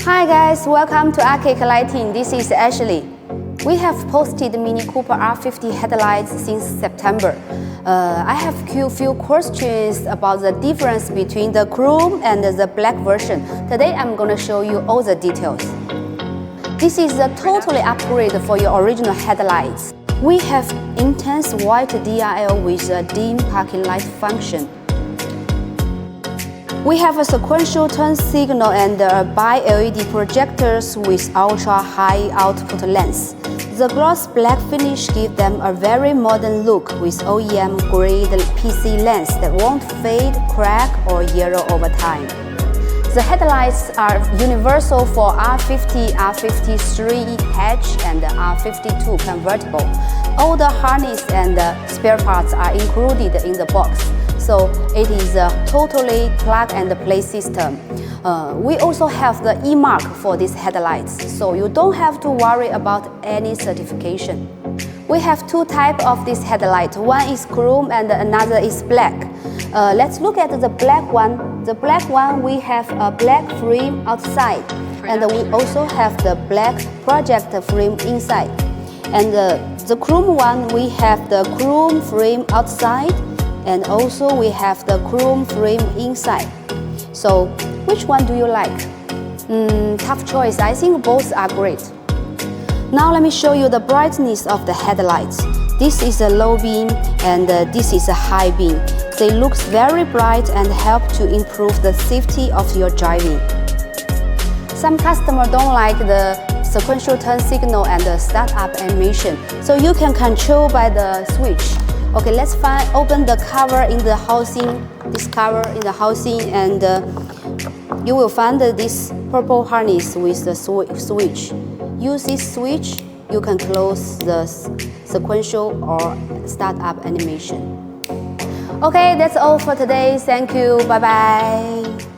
Hi guys, welcome to ARCHAIC Lighting. This is Ashley. We have posted Mini Cooper R50 headlights since September. I have a few questions about the difference between the chrome and the black version. Today I'm going to show you all the details. This is a totally upgrade for your original headlights. We have intense white DRL with a dim parking light function. We have a sequential turn signal and bi-LED projectors with ultra-high output lens. The gloss black finish gives them a very modern look with OEM-grade PC lens that won't fade, crack, or yellow over time. The headlights are universal for R50, R53 hatch, and R52 convertible. All the harness and spare parts are included in the box, so it is a totally plug-and-play system. We also have the Emark for these headlights, so you don't have to worry about any certification. We have two types of this headlight. One is chrome and another is black. Let's look at the black one. The black one, we have a black frame outside, and we also have the black projector frame inside. And the chrome one, we have the chrome frame outside, and also we have the chrome frame inside. So which one do you like? Tough choice. I think both are great. Now let me show you the brightness of the headlights. This is a low beam and this is a high beam. They look very bright and help to improve the safety of your driving. Some customers don't like the sequential turn signal and the startup animation, so you can control by the switch. Okay, let's open the cover in the housing, this cover in the housing, and you will find this purple harness with the switch. Use this switch, you can close the sequential or startup animation. Okay, that's all for today. Thank you. Bye-bye.